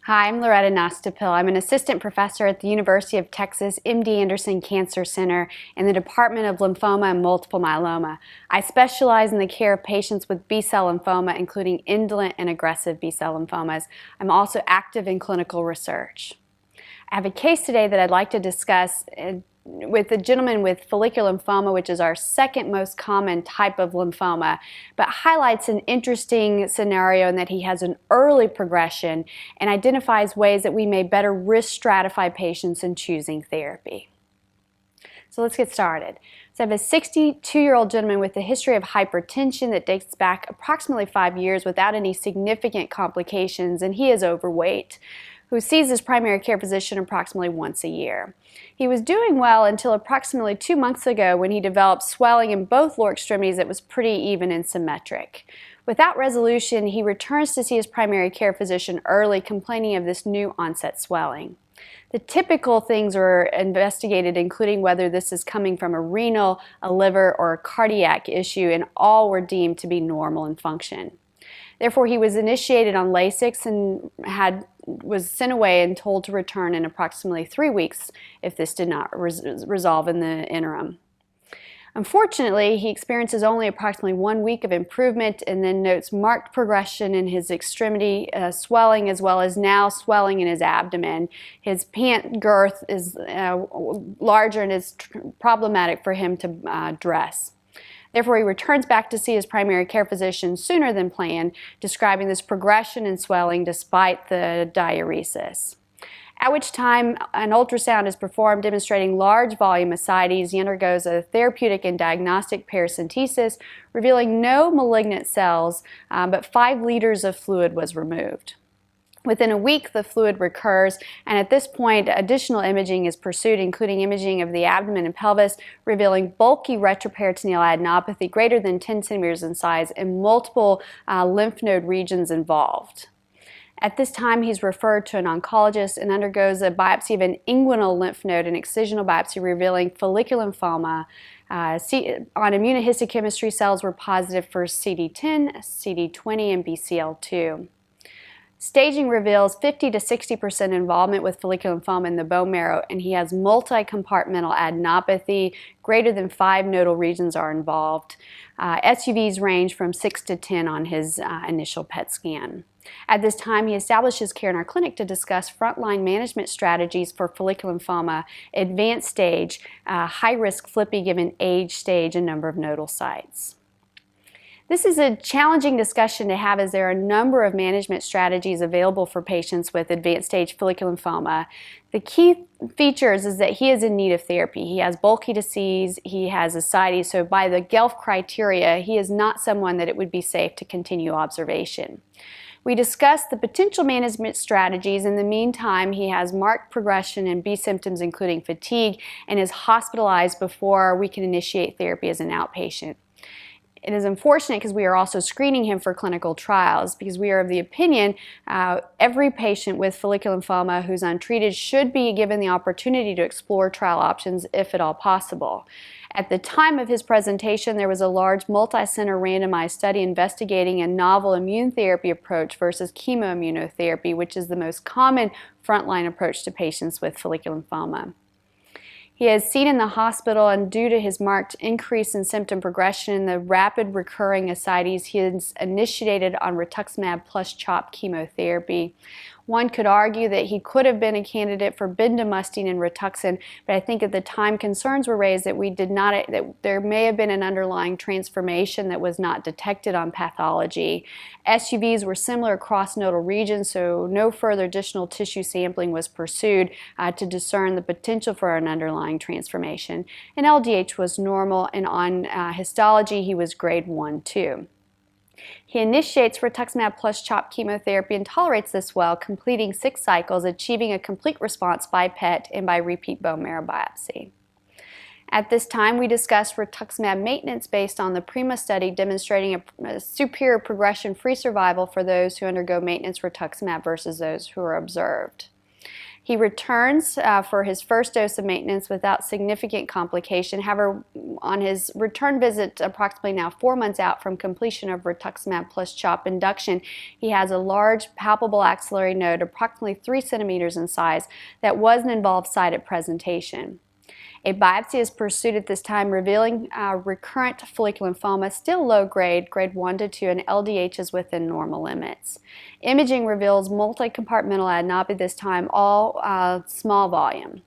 Hi, I'm Loretta Nastoupil. I'm an assistant professor at the University of Texas MD Anderson Cancer Center in the Department of Lymphoma and Multiple Myeloma. I specialize in the care of patients with B-cell lymphoma, including indolent and aggressive B-cell lymphomas. I'm also active in clinical research. I have a case today that I'd like to discuss with a gentleman with follicular lymphoma, which is our second most common type of lymphoma, but highlights an interesting scenario in that he has an early progression and identifies ways that we may better risk stratify patients in choosing therapy. So let's get started. So I have a 62-year-old gentleman with a history of hypertension that dates back approximately 5 years without any significant complications, and he is overweight, who sees his primary care physician approximately once a year. He was doing well until approximately 2 months ago when he developed swelling in both lower extremities that was pretty even and symmetric. Without resolution, he returns to see his primary care physician early, complaining of this new onset swelling. The typical things are investigated, including whether this is coming from a renal, a liver, or a cardiac issue, and all were deemed to be normal in function. Therefore, he was initiated on Lasix and was sent away and told to return in approximately 3 weeks if this did not resolve in the interim. Unfortunately, he experiences only approximately 1 week of improvement and then notes marked progression in his extremity swelling, as well as now swelling in his abdomen. His pant girth is larger and is problematic for him to dress. Therefore, he returns back to see his primary care physician sooner than planned, describing this progression in swelling despite the diuresis. At which time, an ultrasound is performed demonstrating large volume ascites. He undergoes a therapeutic and diagnostic paracentesis, revealing no malignant cells, but 5 liters of fluid was removed. Within a week, the fluid recurs, and at this point, additional imaging is pursued, including imaging of the abdomen and pelvis, revealing bulky retroperitoneal adenopathy greater than 10 centimeters in size and multiple lymph node regions involved. At this time, he's referred to an oncologist and undergoes a biopsy of an inguinal lymph node, an excisional biopsy revealing follicular lymphoma. On immunohistochemistry, cells were positive for CD10, CD20, and BCL2. Staging reveals 50 to 60% involvement with follicular lymphoma in the bone marrow, and he has multi-compartmental adenopathy. Greater than 5 nodal regions are involved. SUVs range from 6 to 10 on his initial PET scan. At this time, he establishes care in our clinic to discuss frontline management strategies for follicular lymphoma, advanced stage, high-risk FLIPI given age, stage, and number of nodal sites. This is a challenging discussion to have, as there are a number of management strategies available for patients with advanced stage follicular lymphoma. The key features is that he is in need of therapy. He has bulky disease, he has ascites, so by the Guelph criteria, he is not someone that it would be safe to continue observation. We discussed the potential management strategies. In the meantime, he has marked progression in B symptoms, including fatigue, and is hospitalized before we can initiate therapy as an outpatient. It is unfortunate because we are also screening him for clinical trials, because we are of the opinion every patient with follicular lymphoma who's untreated should be given the opportunity to explore trial options if at all possible. At the time of his presentation, there was a large multi-center randomized study investigating a novel immune therapy approach versus chemoimmunotherapy, which is the most common frontline approach to patients with follicular lymphoma. He is seen in the hospital, and due to his marked increase in symptom progression and the rapid recurring ascites, he is initiated on rituximab plus CHOP chemotherapy. One could argue that he could have been a candidate for bendamustine and Rituxan, but I think at the time concerns were raised that that there may have been an underlying transformation that was not detected on pathology. SUVs were similar across nodal regions, so no further additional tissue sampling was pursued to discern the potential for an underlying transformation. And LDH was normal, and on histology he was grade 1-2. He initiates rituximab plus CHOP chemotherapy and tolerates this well, completing 6 cycles, achieving a complete response by PET and by repeat bone marrow biopsy. At this time, we discussed rituximab maintenance based on the PRIMA study demonstrating a superior progression-free survival for those who undergo maintenance rituximab versus those who are observed. He returns for his first dose of maintenance without significant complication. However, on his return visit, approximately now 4 months out from completion of rituximab plus CHOP induction, he has a large palpable axillary node, approximately 3 centimeters in size, that was an involved site at presentation. A biopsy is pursued at this time, revealing recurrent follicular lymphoma, still low grade, grade 1 to 2, and LDH is within normal limits. Imaging reveals multi-compartmental adenopathy, this time all small volume.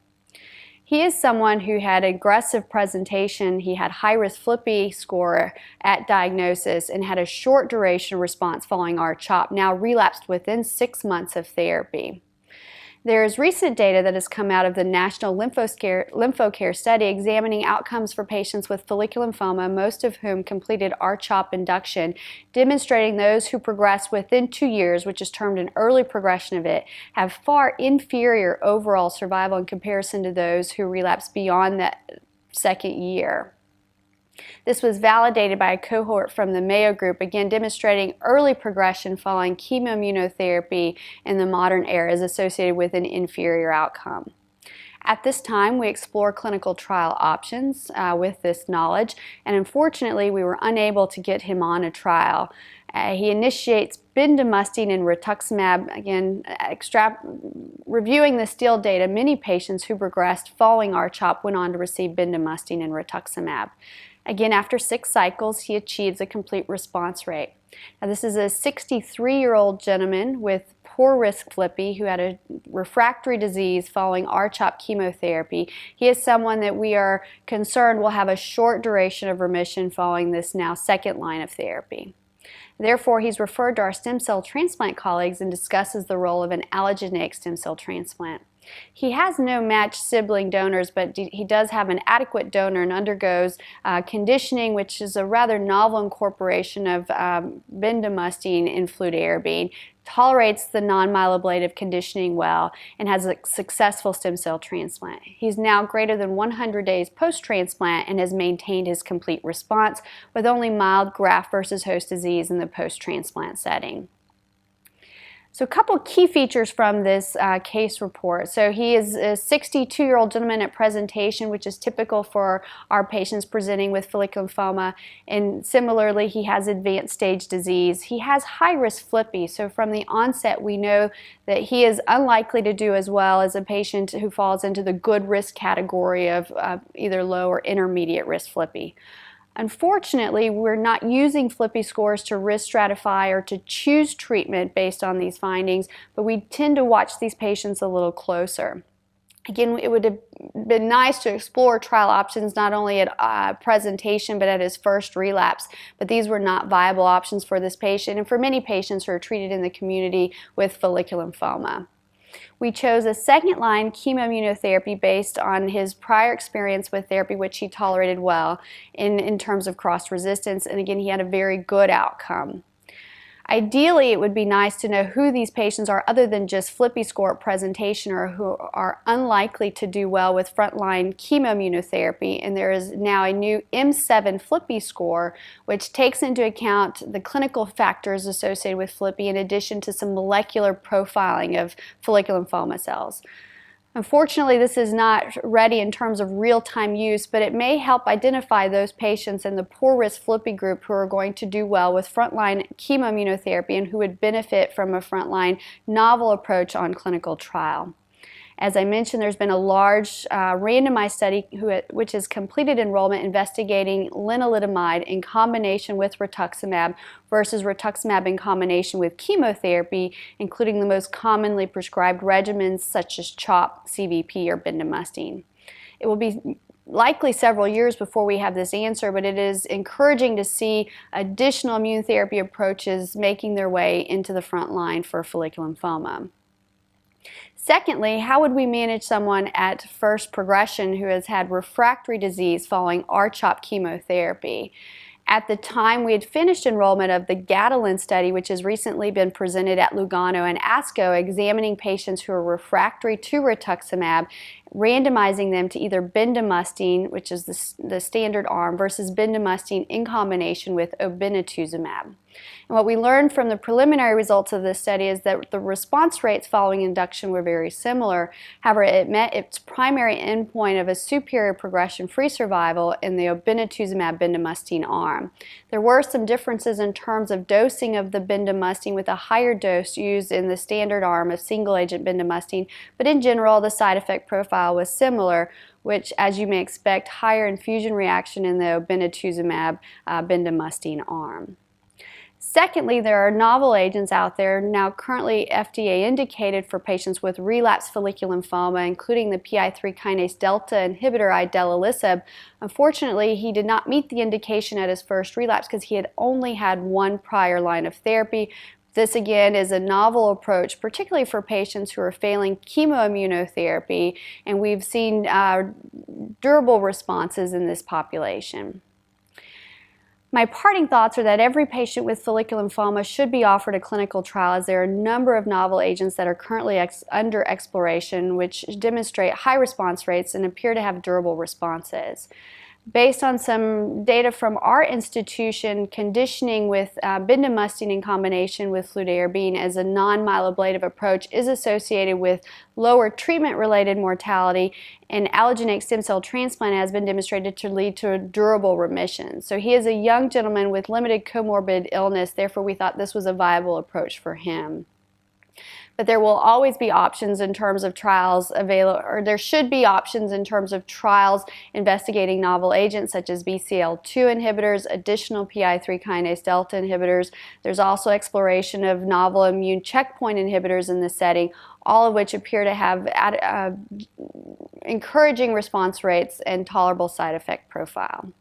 He is someone who had aggressive presentation. He had high-risk FLIPI score at diagnosis and had a short duration response following R-CHOP, now relapsed within 6 months of therapy. There is recent data that has come out of the National Lymphocare study examining outcomes for patients with follicular lymphoma, most of whom completed R-CHOP induction, demonstrating those who progress within 2 years, which is termed an early progression of it, have far inferior overall survival in comparison to those who relapse beyond that second year. This was validated by a cohort from the Mayo Group, again demonstrating early progression following chemoimmunotherapy in the modern era is associated with an inferior outcome. At this time, we explore clinical trial options with this knowledge, and unfortunately, we were unable to get him on a trial. He initiates bendamustine and rituximab. Again, reviewing the STILL data, many patients who progressed following R-CHOP went on to receive bendamustine and rituximab. Again, after 6 cycles, he achieves a complete response rate. Now, this is a 63-year-old gentleman with poor risk FLIPI who had a refractory disease following R-CHOP chemotherapy. He is someone that we are concerned will have a short duration of remission following this now second line of therapy. Therefore, he's referred to our stem cell transplant colleagues and discusses the role of an allogeneic stem cell transplant. He has no matched sibling donors, but he does have an adequate donor and undergoes conditioning, which is a rather novel incorporation of bendamustine in fludarabine, tolerates the non-myeloablative conditioning well, and has a successful stem cell transplant. He's now greater than 100 days post-transplant and has maintained his complete response with only mild graft versus host disease in the post-transplant setting. So a couple key features from this case report. So he is a 62-year-old gentleman at presentation, which is typical for our patients presenting with follicular lymphoma. And similarly, he has advanced stage disease. He has high-risk FLIPI. So from the onset, we know that he is unlikely to do as well as a patient who falls into the good risk category of either low or intermediate risk FLIPI. Unfortunately, we're not using FLIPI scores to risk stratify or to choose treatment based on these findings, but we tend to watch these patients a little closer. Again, it would have been nice to explore trial options not only at presentation but at his first relapse, but these were not viable options for this patient and for many patients who are treated in the community with follicular lymphoma. We chose a second-line chemoimmunotherapy based on his prior experience with therapy, which he tolerated well in terms of cross-resistance, and again, he had a very good outcome. Ideally, it would be nice to know who these patients are other than just FLIPI score at presentation or who are unlikely to do well with frontline chemoimmunotherapy, and there is now a new M7 FLIPI score which takes into account the clinical factors associated with FLIPI in addition to some molecular profiling of follicular lymphoma cells. Unfortunately, this is not ready in terms of real-time use, but it may help identify those patients in the poor-risk FLIPI group who are going to do well with frontline chemoimmunotherapy and who would benefit from a frontline novel approach on clinical trial. As I mentioned, there's been a large randomized study which has completed enrollment investigating lenalidomide in combination with rituximab versus rituximab in combination with chemotherapy, including the most commonly prescribed regimens such as CHOP, CVP, or bendamustine. It will be likely several years before we have this answer, but it is encouraging to see additional immune therapy approaches making their way into the front line for follicular lymphoma. Secondly, how would we manage someone at first progression who has had refractory disease following R-CHOP chemotherapy? At the time, we had finished enrollment of the Catalan study, which has recently been presented at Lugano and ASCO, examining patients who are refractory to rituximab randomizing them to either bendamustine, which is the standard arm, versus bendamustine in combination with obinutuzumab. And what we learned from the preliminary results of this study is that the response rates following induction were very similar. However, it met its primary endpoint of a superior progression-free survival in the obinutuzumab bendamustine arm. There were some differences in terms of dosing of the bendamustine, with a higher dose used in the standard arm of single-agent bendamustine, but in general the side effect profile was similar, which, as you may expect, higher infusion reaction in the obinutuzumab bendamustine arm. Secondly, there are novel agents out there now currently FDA indicated for patients with relapsed follicular lymphoma, including the PI3 kinase delta inhibitor idelalisib. Unfortunately, he did not meet the indication at his first relapse because he had only had one prior line of therapy. This again is a novel approach, particularly for patients who are failing chemoimmunotherapy, and we've seen durable responses in this population. My parting thoughts are that every patient with follicular lymphoma should be offered a clinical trial, as there are a number of novel agents that are currently under exploration which demonstrate high response rates and appear to have durable responses. Based on some data from our institution, conditioning with bendamustine in combination with fludarabine as a non-myeloablative approach is associated with lower treatment-related mortality, and allogeneic stem cell transplant has been demonstrated to lead to a durable remission. So he is a young gentleman with limited comorbid illness, therefore we thought this was a viable approach for him. But there will always be options in terms of trials available, or there should be options in terms of trials investigating novel agents such as BCL2 inhibitors, additional PI3 kinase delta inhibitors. There's also exploration of novel immune checkpoint inhibitors in this setting, all of which appear to have encouraging response rates and tolerable side effect profile.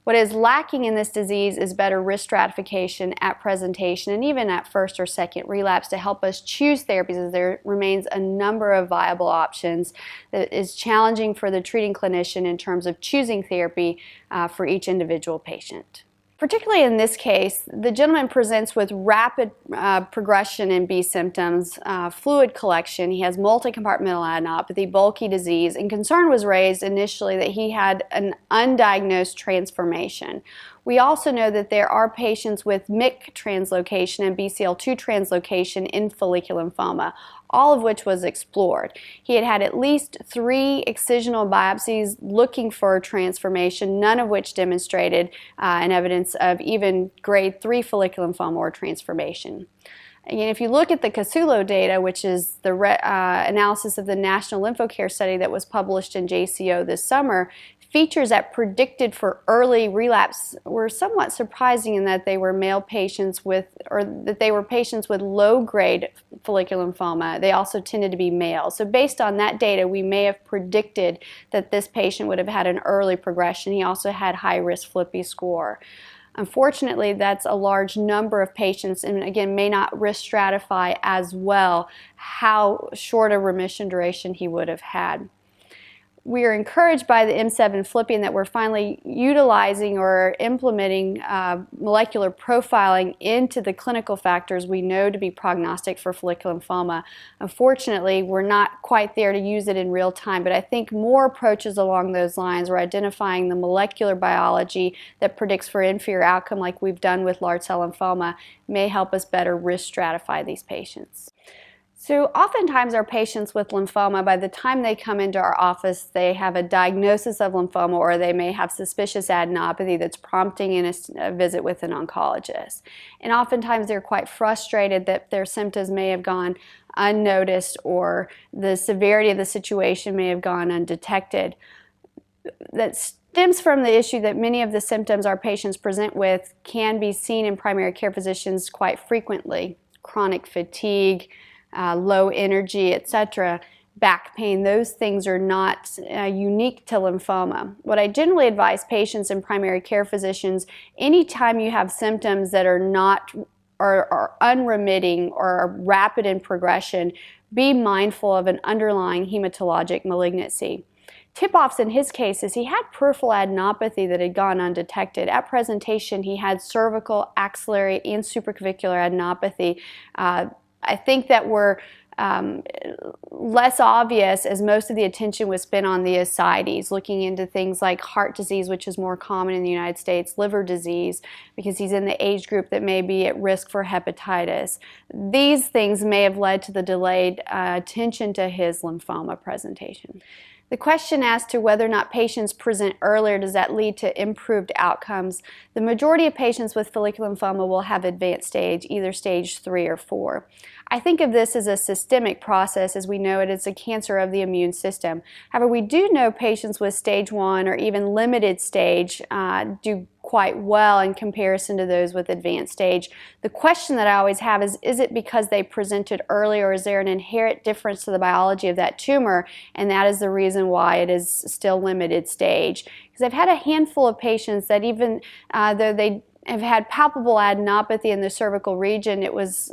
What is lacking in this disease is better risk stratification at presentation and even at first or second relapse to help us choose therapies, as there remains a number of viable options that is challenging for the treating clinician in terms of choosing therapy for each individual patient. Particularly in this case, the gentleman presents with rapid progression in B symptoms, fluid collection. He has multi-compartmental adenopathy, bulky disease, and concern was raised initially that he had an undiagnosed transformation. We also know that there are patients with MYC translocation and BCL2 translocation in follicular lymphoma, all of which was explored. He had had at least 3 excisional biopsies looking for a transformation, none of which demonstrated an evidence of even grade 3 follicular lymphoma or transformation. Again, if you look at the CASULO data, which is the analysis of the National Lymphocare Study that was published in JCO this summer, features that predicted for early relapse were somewhat surprising in that they were male patients with, or that they were patients with low-grade follicular lymphoma. They also tended to be male. So based on that data, we may have predicted that this patient would have had an early progression. He also had high-risk FLIPI score. Unfortunately, that's a large number of patients, and again, may not risk stratify as well how short a remission duration he would have had. We are encouraged by the M7 FLIPI and that we're finally utilizing or implementing molecular profiling into the clinical factors we know to be prognostic for follicular lymphoma. Unfortunately, we're not quite there to use it in real time, but I think more approaches along those lines, or identifying the molecular biology that predicts for inferior outcome like we've done with large cell lymphoma, may help us better risk stratify these patients. So oftentimes our patients with lymphoma, by the time they come into our office, they have a diagnosis of lymphoma, or they may have suspicious adenopathy that's prompting a visit with an oncologist. And oftentimes they're quite frustrated that their symptoms may have gone unnoticed, or the severity of the situation may have gone undetected. That stems from the issue that many of the symptoms our patients present with can be seen in primary care physicians quite frequently. Chronic fatigue, low energy, etc., back pain, those things are not unique to lymphoma. What I generally advise patients and primary care physicians, anytime you have symptoms that are not or unremitting or are rapid in progression, be mindful of an underlying hematologic malignancy. Tip-offs in his case is he had peripheral adenopathy that had gone undetected. At presentation, he had cervical, axillary, and supraclavicular adenopathy. I think that were less obvious, as most of the attention was spent on the ascites, looking into things like heart disease, which is more common in the United States, liver disease, because he's in the age group that may be at risk for hepatitis. These things may have led to the delayed attention to his lymphoma presentation. The question as to whether or not patients present earlier, does that lead to improved outcomes? The majority of patients with follicular lymphoma will have advanced stage, either stage 3 or 4. I think of this as a systemic process. As we know it, it's a cancer of the immune system. However, we do know patients with stage 1 or even limited stage do quite well in comparison to those with advanced stage. The question that I always have is it because they presented early, or is there an inherent difference to the biology of that tumor, and that is the reason why it is still limited stage? Because I've had a handful of patients that even though they have had palpable adenopathy in the cervical region, it was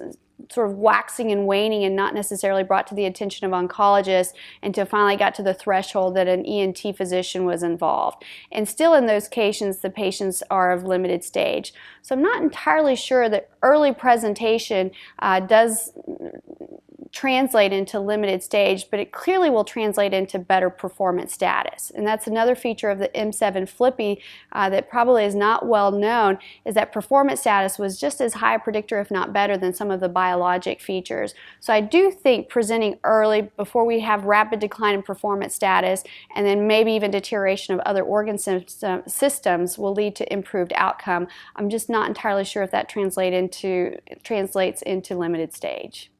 sort of waxing and waning and not necessarily brought to the attention of oncologists until finally got to the threshold that an ENT physician was involved. And still in those cases, the patients are of limited stage. So I'm not entirely sure that early presentation does translate into limited stage, but it clearly will translate into better performance status. And that's another feature of the M7 Flippy that probably is not well known, is that performance status was just as high a predictor, if not better, than some of the biologic features. So I do think presenting early before we have rapid decline in performance status and then maybe even deterioration of other organ systems will lead to improved outcome. I'm just not entirely sure if that translates into limited stage.